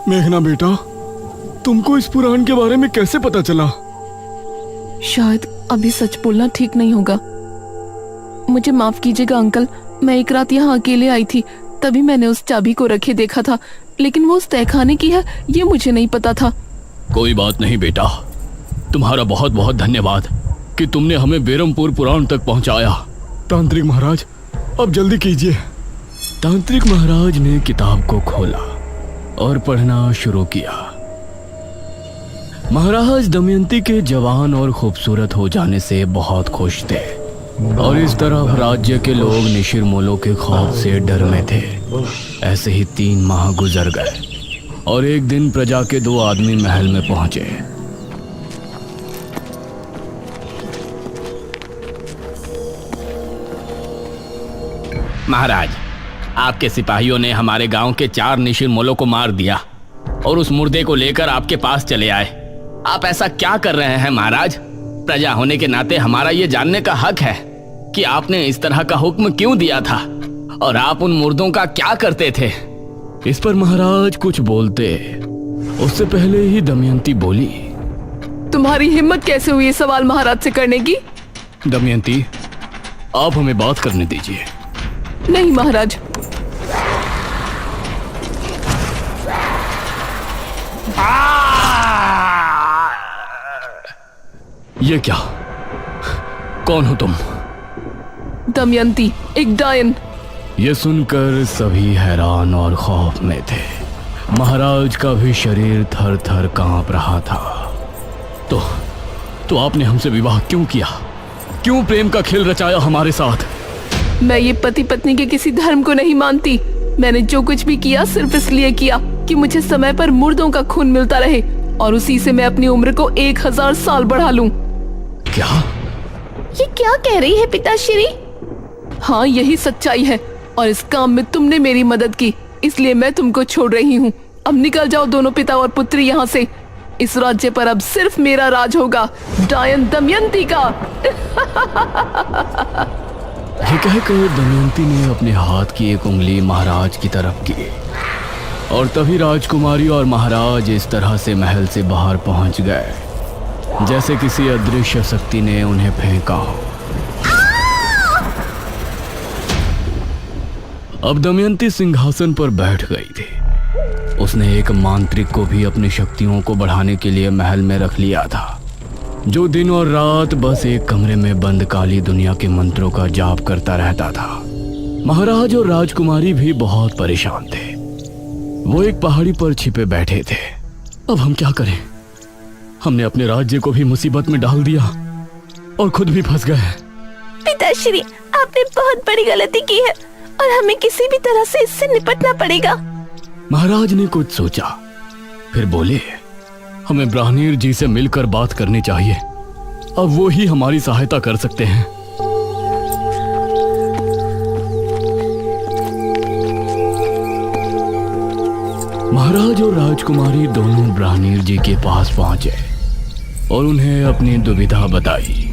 मेघना बेटा, तुमको इस पुराण के बारे में कैसे पता चला? शायद अभी सच बोलना ठीक नहीं होगा। मुझे माफ कीजिएगा अंकल, मैं एक रात यहाँ अकेले आई थी, तभी मैंने उस चाबी को रखे देखा था, लेकिन वो उस तहखाने की है ये मुझे नहीं पता था। कोई बात नहीं बेटा, तुम्हारा बहुत बहुत धन्यवाद कि तुमने हमें बेरमपुर पुराण तक पहुंचाया। तांत्रिक महाराज, अब जल्दी कीजिए। तांत्रिक महाराज ने किताब को खोला और पढ़ना शुरू किया। महाराज दमयंती के जवान और खूबसूरत हो जाने से बहुत खुश थे और इस तरह राज्य के लोग निशिर-मोलो के खौफ से डर में थे। ऐसे ही 3 माह गुजर गए और एक दिन प्रजा के 2 आदमी महल में पहुंचे। महाराज, आपके सिपाहियों ने हमारे गांव के 4 निशिर-मोलो को मार दिया और उस मुर्दे को लेकर आपके पास चले आए। आप ऐसा क्या कर रहे हैं महाराज? प्रजा होने के नाते हमारा ये जानने का हक है कि आपने इस तरह का हुक्म क्यों दिया था और आप उन मुर्दों का क्या करते थे। इस पर महाराज कुछ बोलते उससे पहले ही दमयंती बोली, तुम्हारी हिम्मत कैसे हुई ये सवाल महाराज से करने की? दमयंती, आप हमें बात करने दीजिए। नहीं महाराज। ये क्या? कौन हो तुम? दमयंती, एक डायन। ये सुनकर सभी हैरान और खौफ में थे। महाराज का भी शरीर थर थर कांप रहा था। तो आपने हमसे विवाह क्यों किया? क्यों प्रेम का खेल रचाया हमारे साथ? मैं ये पति पत्नी के किसी धर्म को नहीं मानती। मैंने जो कुछ भी किया सिर्फ इसलिए किया कि मुझे समय पर मुर्दों का खून मिलता रहे और उसी से मैं अपनी उम्र को 1000 साल बढ़ा लूं। क्या? ये क्या कह रही है पिताश्री? हाँ, यही सच्चाई है और इस काम में तुमने मेरी मदद की, इसलिए मैं तुमको छोड़ रही हूँ। अब निकल जाओ दोनों पिता और पुत्री यहाँ से। इस राज्य पर अब सिर्फ मेरा राज होगा, डायन दमयंती का। ये कहकर दमयंती ने अपने हाथ की एक उंगली महाराज की तरफ की और तभी राजकुमारी और महाराज इस तरह से महल से बाहर पहुंच गए जैसे किसी अदृश्य शक्ति ने उन्हें फेंका हो। अब दमयंती सिंहासन पर बैठ गई थी। उसने एक मांत्रिक को भी अपनी शक्तियों को बढ़ाने के लिए महल में रख लिया था, जो दिन और रात बस एक कमरे में बंद काली दुनिया के मंत्रों का जाप करता रहता था। महाराज और राजकुमारी भी बहुत परेशान थे। वो एक पहाड़ी पर छिपे बैठे थे। अब हम क्या करें? हमने अपने राज्य को भी मुसीबत में डाल दिया और खुद भी फंस गए। पिताश्री, आपने बहुत बड़ी गलती की है और हमें किसी भी तरह से इससे निपटना पड़ेगा। महाराज ने कुछ सोचा, फिर बोले, हमें ब्राह्मण जी से मिलकर बात करनी चाहिए। अब वो ही हमारी सहायता कर सकते हैं। महाराज और राजकुमारी दोनों ब्राह्मण जी के पास पहुंचे और उन्हें अपनी दुविधा बताई।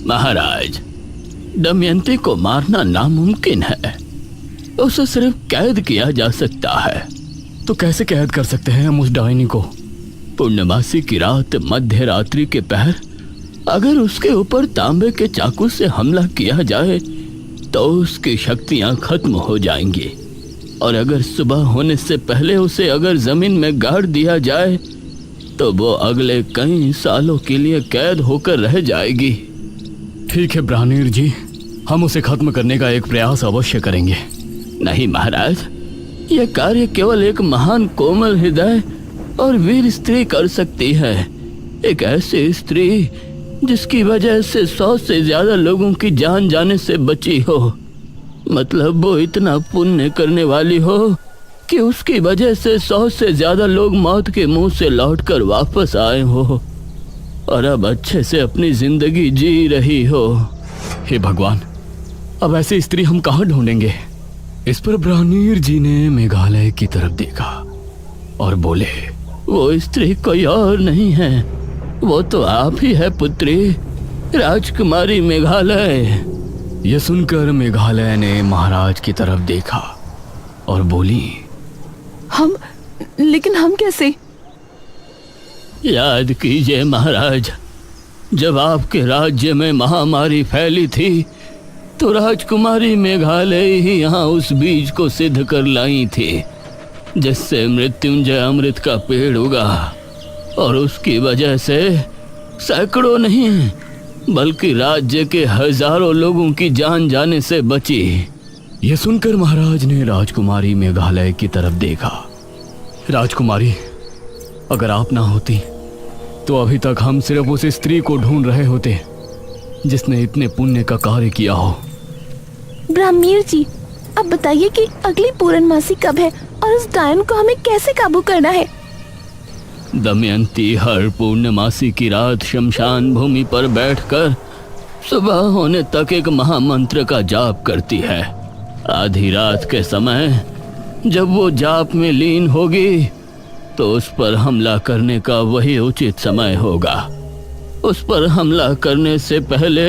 महाराज, दमयंती को मारना नामुमकिन है। उसे सिर्फ कैद किया जा सकता है। तो कैसे कैद कर सकते हैं हम उस डायनी को? पूर्णमासी की रात मध्य रात्रि के पहर अगर उसके ऊपर तांबे के चाकू से हमला किया जाए तो उसकी शक्तियां खत्म हो जाएंगी और अगर सुबह होने से पहले उसे अगर जमीन में गाड़ दिया जाए तो वो अगले कई सालों के लिए कैद होकर रह जाएगी। ठीक है ब्राह्मण जी, हम उसे खत्म करने का एक प्रयास अवश्य करेंगे। नहीं महाराज, यह कार्य केवल एक महान कोमल हृदय और वीर स्त्री कर सकती है। एक ऐसी स्त्री जिसकी वजह से 100 से ज्यादा लोगों की जान जाने से बची हो। मतलब वो इतना पुण्य करने वाली हो कि उसकी वजह से 100 से ज्यादा लोग मौत के मुंह से लौटकर वापस आए हो और अब अच्छे से अपनी जिंदगी जी रही हो। हे भगवान, अब ऐसी स्त्री हम कहाँ ढूंढेंगे? इस पर ब्राह्मण जी ने मेघालय की तरफ देखा और बोले, वो स्त्री कोई और नहीं है, वो तो आप ही है पुत्री, राजकुमारी मेघालय। यह सुनकर मेघालय ने महाराज की तरफ देखा और बोली, लेकिन हम कैसे? याद कीजिए महाराज, जब आपके राज्य में महामारी फैली थी तो राजकुमारी मेघालय ही यहाँ उस बीज को सिद्ध कर लाई थी जिससे मृत्युंजय अमृत का पेड़ उगा, और उसकी वजह से सैकड़ों नहीं बल्कि राज्य के हजारों लोगों की जान जाने से बची। यह सुनकर महाराज ने राजकुमारी मेघालय की तरफ देखा। राजकुमारी, अगर आप ना होती तो अभी तक हम सिर्फ उस स्त्री को ढूंढ रहे होते जिसने इतने पुण्य का कार्य किया हो। ब्राह्मीर जी, अब बताइए कि अगली पूर्णमासी कब है और उस डायन को हमें कैसे काबू करना है? दमयंती हर पूर्णमासी की रात शमशान भूमि पर बैठकर सुबह होने तक एक महामंत्र का जाप करती है। आधी रात के समय जब वो जाप में लीन होगी तो उस पर हमला करने का वही उचित समय होगा। उस पर हमला करने से पहले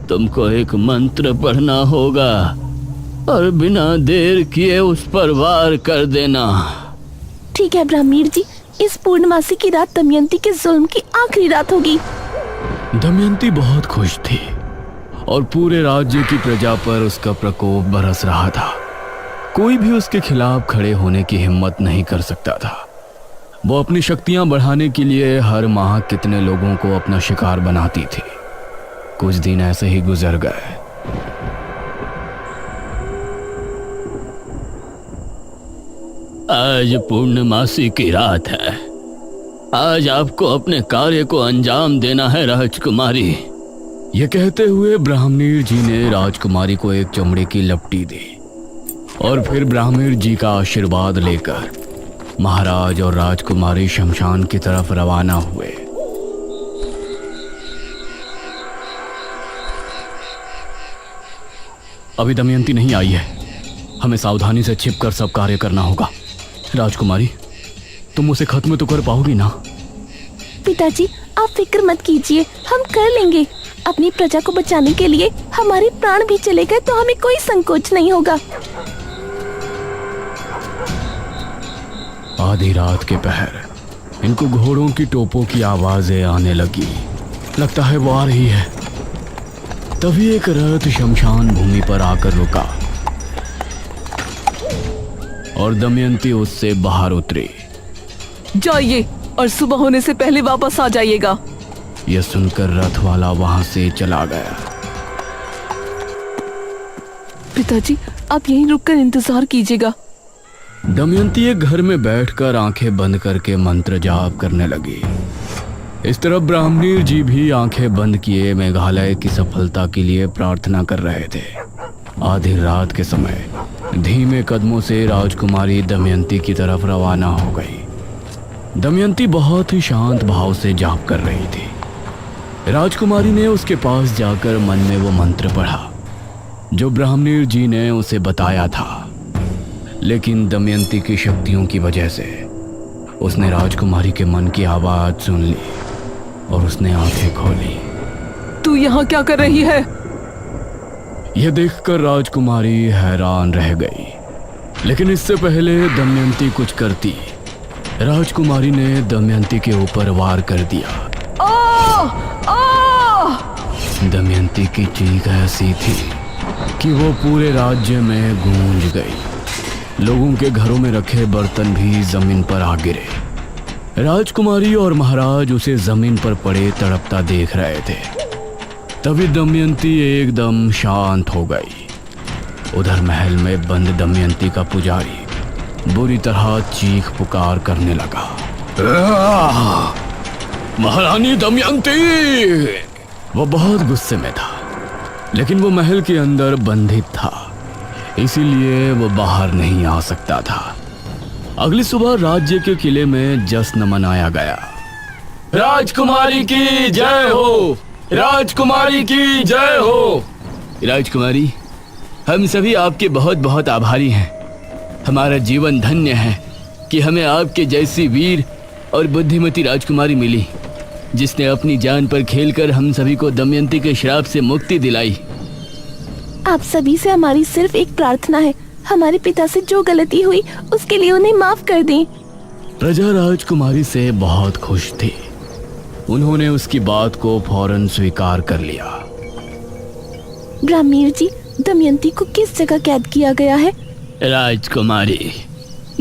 तुमको एक मंत्र पढ़ना होगा और बिना देर किए उस पर वार कर देना। ठीक है ब्राह्मीर जी, इस पूर्णमासी की रात दमयंती के जुल्म की आखिरी रात होगी। दमयंती बहुत खुश थी और पूरे राज्य की प्रजा पर उसका प्रकोप बरस रहा था। कोई भी उसके खिलाफ खड़े होने की हिम्मत नहीं कर सकता था। वो अपनी शक्तियां बढ़ाने के लिए हर माह कितने लोगों को अपना शिकार बनाती थी। कुछ दिन ऐसे ही गुजर गए। आज पूर्णमासी की रात है। आज आपको अपने कार्य को अंजाम देना है राजकुमारी। यह कहते हुए ब्राह्मणीर जी ने राजकुमारी को एक चमड़े की लपटी दी और फिर ब्राह्मणीर जी का आशीर्वाद लेकर महाराज और राजकुमारी शमशान की तरफ रवाना हुए। अभी दमयंती नहीं आई है, हमें सावधानी से छिपकर सब कार्य करना होगा। राजकुमारी, तुम उसे खत्म तो कर पाओगी ना? पिताजी, आप फिक्र मत कीजिए, हम कर लेंगे। अपनी प्रजा को बचाने के लिए हमारे प्राण भी चले गए तो हमें कोई संकोच नहीं होगा। आधी रात के पहर इनको घोड़ों की टोपों की आवाजें आने लगी। लगता है वो आ रही है। तभी एक रथ शमशान भूमि पर आकर रुका और दमयंती उससे बाहर उतरी। जाइए और सुबह होने से पहले वापस आ जाइएगा। यह सुनकर रथ वाला वहां से चला गया। पिताजी, आप यहीं रुककर इंतजार कीजिएगा। दमयंती एक घर में बैठकर आंखें बंद करके मंत्र जाप करने लगी। इस तरफ ब्राह्मणीर जी भी आंखें बंद किए मेघालय की सफलता के लिए प्रार्थना कर रहे थे। आधी रात के समय धीमे कदमों से राजकुमारी दमयंती की तरफ रवाना हो गई। दमयंती बहुत ही शांत भाव से जाप कर रही थी। राजकुमारी ने उसके पास जाकर मन में वो मंत्र पढ़ा जो ब्राह्मणीर जी ने उसे बताया था, लेकिन दमयंती की शक्तियों की वजह से उसने राजकुमारी के मन की आवाज सुन ली और उसने आंखें खोली। तू यहाँ क्या कर रही है? यह देखकर राजकुमारी हैरान रह गई, लेकिन इससे पहले दमयंती कुछ करती, राजकुमारी ने दमयंती के ऊपर वार कर दिया। दमयंती की चीख ऐसी थी कि वो पूरे राज्य में गूंज गई। लोगों के घरों में रखे बर्तन भी जमीन पर आ गिरे। राजकुमारी और महाराज उसे जमीन पर पड़े तड़पता देख रहे थे। तभी दमयंती एकदम शांत हो गई। उधर महल में बंद दमयंती का पुजारी बुरी तरह चीख पुकार करने लगा। महारानी दमयंती! वो बहुत गुस्से में था, लेकिन वो महल के अंदर बंधित था, इसीलिए वो बाहर नहीं आ सकता था। अगली सुबह राज्य के किले में जश्न मनाया गया। राजकुमारी की जय हो! राजकुमारी की जय हो! राजकुमारी, हम सभी आपके बहुत बहुत आभारी हैं। हमारा जीवन धन्य है कि हमें आपके जैसी वीर और बुद्धिमती राजकुमारी मिली, जिसने अपनी जान पर खेलकर हम सभी को दमयंती के श्राप से मुक्ति दिलाई। आप सभी से हमारी सिर्फ एक प्रार्थना है, हमारे पिता से जो गलती हुई उसके लिए उन्हें माफ कर दें। प्रजा राजकुमारी से बहुत खुश थी। उन्होंने उसकी बात को फौरन स्वीकार कर लिया। ब्राह्मीण जी, दमयंती को किस जगह कैद किया गया है? राजकुमारी,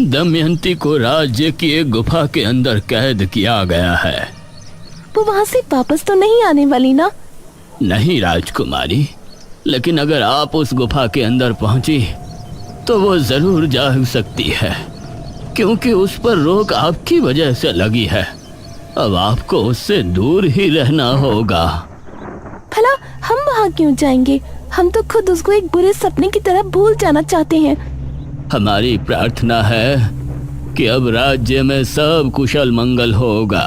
दमयंती को राज्य की एक गुफा के अंदर कैद किया गया है। वो वहाँ से वापस तो नहीं आने वाली ना? नहीं राजकुमारी, लेकिन अगर आप उस गुफा के अंदर पहुंची तो वो जरूर जा सकती है, क्योंकि उस पर रोक आपकी वजह से लगी है। अब आपको उससे दूर ही रहना होगा। भला हम वहाँ क्यों जाएंगे? हम तो खुद उसको एक बुरे सपने की तरह भूल जाना चाहते हैं। हमारी प्रार्थना है कि अब राज्य में सब कुशल मंगल होगा।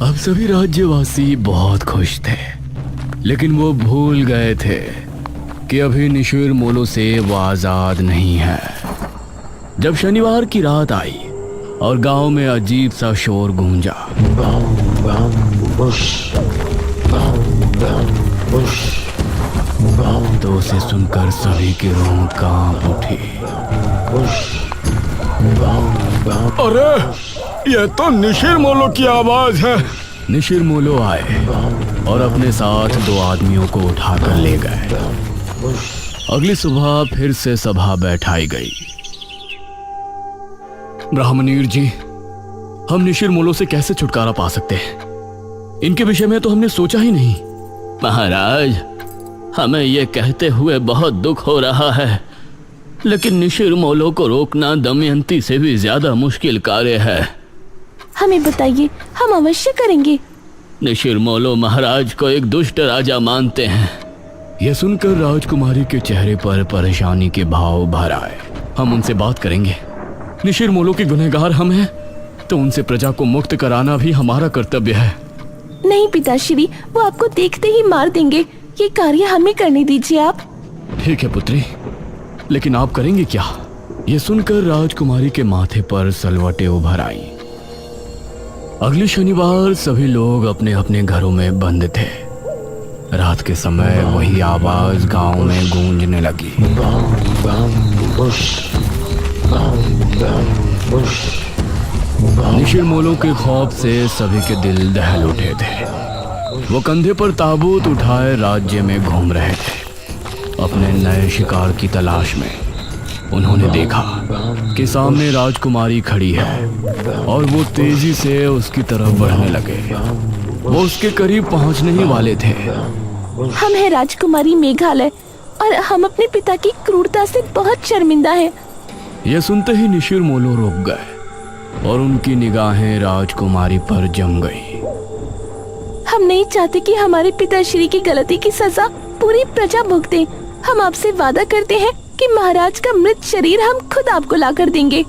अब सभी राज्यवासी बहुत खुश थे, लेकिन वो भूल गए थे कि अभी निशिर मोलो से वो आजाद नहीं है। जब शनिवार की रात आई और गांव में अजीब सा शोर गूंजा, तो उसे सुनकर सभी की रूह कांप उठी। अरे, ये तो निशिर मोलो की आवाज है। निशिर मोलो आए और अपने साथ 2 आदमियों को उठाकर ले गए। अगली सुबह फिर से सभा बैठाई गई। ब्राह्मणीर जी, हम निशिर मोलो से कैसे छुटकारा पा सकते हैं? इनके विषय में तो हमने सोचा ही नहीं। महाराज, हमें यह कहते हुए बहुत दुख हो रहा है, लेकिन निशिर मोलो को रोकना दमयंती से भी ज्यादा मुश्किल कार्य है। हमें बताइए, हम अवश्य करेंगे। निशिर मोलो महाराज को एक दुष्ट राजा मानते हैं। यह सुनकर राजकुमारी के चेहरे पर परेशानी के भाव भर आए। हम उनसे बात करेंगे। निशिर मोलो के गुनहगार हम हैं, तो उनसे प्रजा को मुक्त कराना भी हमारा कर्तव्य है। नहीं पिताश्री, वो आपको देखते ही मार देंगे। ये कार्य हमें करने दीजिए आप। ठीक है पुत्री, लेकिन आप करेंगे क्या? ये सुनकर राजकुमारी के माथे पर सलवटें उभर आई। अगले शनिवार सभी लोग अपने अपने घरों में बंद थे। रात के समय वही आवाज गांव में गूंजने लगी। निशिर मोलो के खौफ से सभी के दिल दहल उठे थे। वो कंधे पर ताबूत उठाए राज्य में घूम रहे थे अपने नए शिकार की तलाश में। उन्होंने देखा कि सामने राजकुमारी खड़ी है और वो तेजी से उसकी तरफ बढ़ने लगे। वो उसके करीब पहुंचने ही वाले थे। हम हैं राजकुमारी मेघालय और हम अपने पिता की क्रूरता से बहुत शर्मिंदा हैं। यह सुनते ही निशिर मोलो रुक गए और उनकी निगाहें राजकुमारी पर जम गई। हम नहीं चाहते कि हमारे पिताश्री की गलती की सजा पूरी प्रजा भुगते। हम आपसे वादा करते हैं कि महाराज का मृत शरीर हम खुद आपको लाकर देंगे।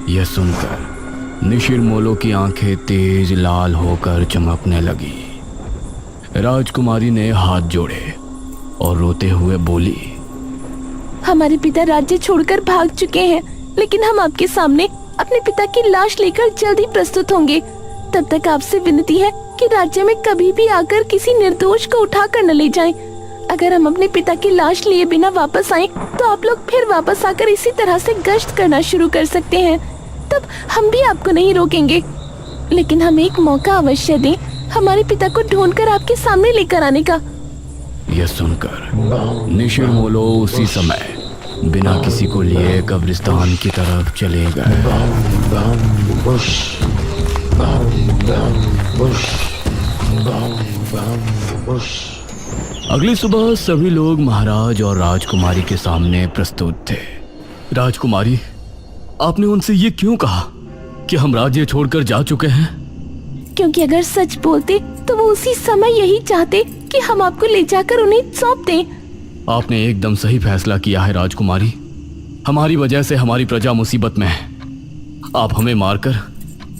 यह सुनकर निशिर मोलो की आंखें तेज लाल होकर चमकने लगी। राजकुमारी ने हाथ जोड़े और रोते हुए बोली, हमारे पिता राज्य छोड़कर भाग चुके हैं, लेकिन हम आपके सामने अपने पिता की लाश लेकर जल्दी प्रस्तुत होंगे। तब तक आपसे विनती है कि राज्य में कभी भी आकर किसी निर्दोष को उठाकर न ले जाएं। अगर हम अपने पिता की लाश लिए बिना वापस आए तो आप लोग फिर वापस आकर इसी तरह से गश्त करना शुरू कर सकते हैं। तब हम भी आपको नहीं रोकेंगे, लेकिन हमें एक मौका अवश्य दें हमारे पिता को ढूंढकर आपके सामने लेकर आने का। यह सुनकर निशिर मोलो उसी समय बिना किसी को लिए कब्रिस्तान की तरफ चले गए। अगली सुबह सभी लोग महाराज और राजकुमारी के सामने प्रस्तुत थे। राजकुमारी, आपने उनसे ये क्यों कहा कि हम राज्य छोड़कर जा चुके हैं? क्योंकि अगर सच बोलते तो वो उसी समय यही चाहते कि हम आपको ले जाकर उन्हें सौंप दें। आपने एकदम सही फैसला किया है राजकुमारी। हमारी वजह से हमारी प्रजा मुसीबत में है। आप हमें मारकर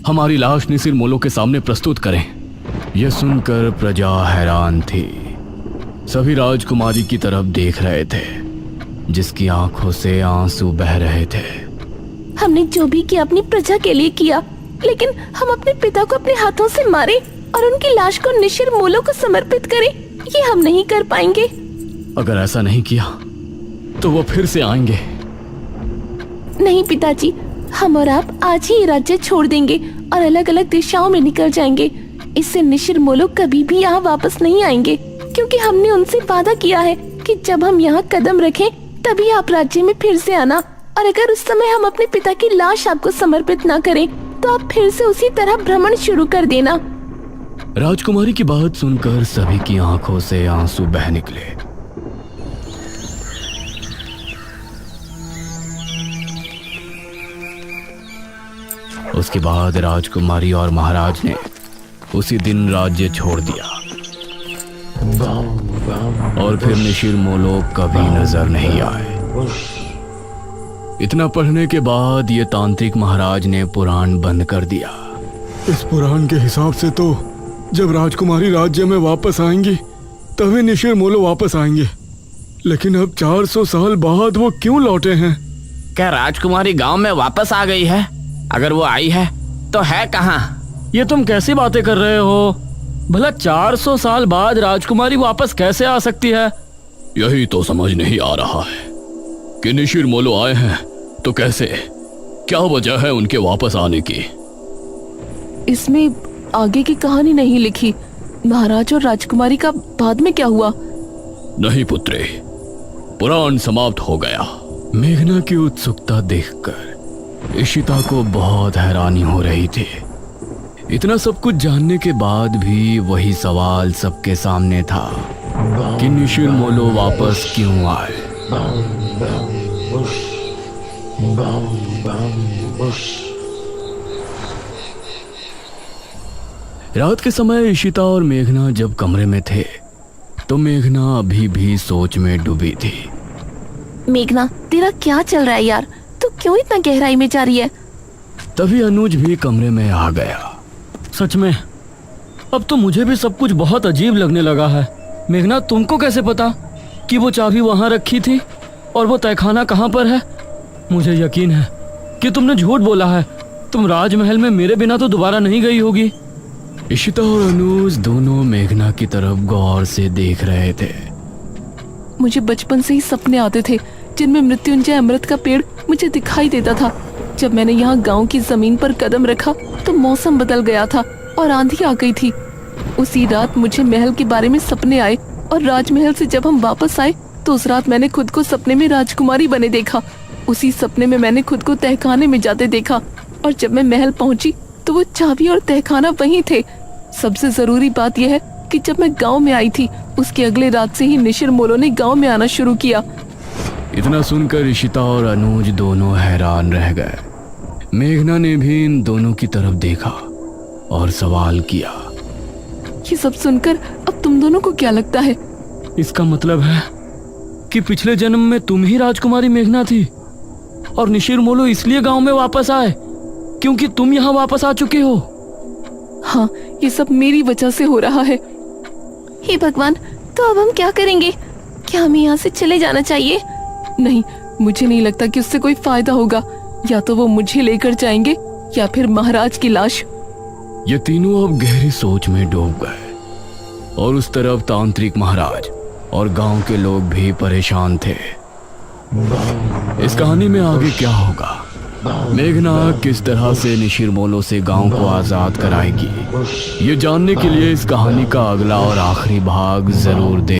हमारी लाश निशिर मोलो के सामने प्रस्तुत करें। यह सुनकर प्रजा हैरान थी। सभी राजकुमारी की तरफ देख रहे थे, जिसकी आंखों से आंसू बह रहे थे। हमने जो भी किया अपनी प्रजा के लिए किया, लेकिन हम अपने पिता को अपने हाथों से मारे और उनकी लाश को निशिर-मोलो को समर्पित करें, ये हम नहीं कर पाएंगे। अगर ऐसा नहीं किया तो वो फिर से आएंगे। नहीं पिताजी, हम और आप आज ही ये राज्य छोड़ देंगे और अलग अलग दिशाओं में निकल जाएंगे। इससे निशिर-मोलो कभी भी यहाँ वापस नहीं आएंगे, क्योंकि हमने उनसे वादा किया है कि जब हम यहाँ कदम रखें तभी आप राज्य में फिर से आना। और अगर उस समय हम अपने पिता की लाश आपको समर्पित ना करें तो आप फिर से उसी तरह भ्रमण शुरू कर देना। राजकुमारी की बात सुनकर सभी की आंखों से आंसू बह निकले। उसके बाद राजकुमारी और महाराज ने उसी दिन राज्य छोड़ दिया और फिर निशिर-मोलो कभी नजर नहीं आए। इतना पढ़ने के बाद ये तांत्रिक महाराज ने पुराण बंद कर दिया। इस पुराण के हिसाब से तो जब राजकुमारी राज्य में वापस आएंगी तभी निशिर-मोलो वापस आएंगे, लेकिन अब 400 साल बाद वो क्यों लौटे हैं? क्या राजकुमारी गांव में वापस आ गई है? अगर वो आई है तो है कहाँ? ये तुम कैसी बातें कर रहे हो? भला 400 साल बाद राजकुमारी वापस कैसे आ सकती है? यही तो समझ नहीं आ रहा है कि निशिर-मोलो आए हैं तो कैसे, क्या वजह है उनके वापस आने की? इसमें आगे की कहानी नहीं लिखी। महाराज और राजकुमारी का बाद में क्या हुआ? नहीं पुत्रे, पुराण समाप्त हो गया। मेघना की उत्सुकता देखकर इशिता को बहुत हैरानी हो रही थी। इतना सब कुछ जानने के बाद भी वही सवाल सबके सामने था कि निशिर-मोलो वापस क्यों आए। रात के समय इशिता और मेघना जब कमरे में थे तो मेघना अभी भी सोच में डूबी थी। मेघना, तेरा क्या चल रहा है यार? तू क्यों इतना गहराई में जा रही है? तभी अनुज भी कमरे में आ गया। सच में अब तो मुझे भी सब कुछ बहुत अजीब लगने लगा है। मेघना, तुमको कैसे पता कि वो चाबी वहां रखी थी और वो तहखाना कहाँ पर है? मुझे यकीन है कि तुमने झूठ बोला है। तुम राजमहल में मेरे बिना तो दोबारा नहीं गई होगी। इशिता और अनुज दोनों मेघना की तरफ गौर से देख रहे थे। मुझे बचपन से ही सपने आते थे जिनमें मृत्युंजय अमृत का पेड़ मुझे दिखाई देता था। जब मैंने यहाँ गांव की जमीन पर कदम रखा तो मौसम बदल गया था और आंधी आ गई थी। उसी रात मुझे महल के बारे में सपने आए और राजमहल से जब हम वापस आए तो उस रात मैंने खुद को सपने में राजकुमारी बने देखा। उसी सपने में मैंने खुद को तहखाने में जाते देखा और जब मैं महल पहुंची तो वो चाबी और तहखाना वहीं थे। सबसे जरूरी बात यह है कि जब मैं गांव में आई थी उसके अगले रात से ही निशिर-मोलो ने गांव में आना शुरू किया। इतना सुनकर इशिता और अनुज दोनों हैरान रह गए। मेघना ने भी इन दोनों की तरफ देखा और सवाल किया, ये सब सुनकर अब तुम दोनों को क्या लगता है? इसका मतलब है कि पिछले जन्म में तुम ही राजकुमारी मेघना थी और निशिर-मोलो इसलिए गांव में वापस आए क्योंकि तुम यहाँ वापस आ चुके हो। हाँ, ये सब मेरी वजह से हो रहा है। हे भगवान, तो अब हम क्या करेंगे? क्या हमें यहाँ से चले जाना चाहिए? नहीं, मुझे नहीं लगता कि उससे कोई फायदा होगा। या तो वो मुझे लेकर जाएंगे या फिर महाराज की लाश। ये तीनों अब गहरी सोच में डूब गए और उस तरफ तांत्रिक महाराज और गांव के लोग भी परेशान थे। इस कहानी में आगे क्या होगा? मेघना किस तरह से निशिर-मोलो से गांव को आजाद कराएगी? ये जानने के लिए इस कहानी का अगला और आखिरी भाग जरूर देखें।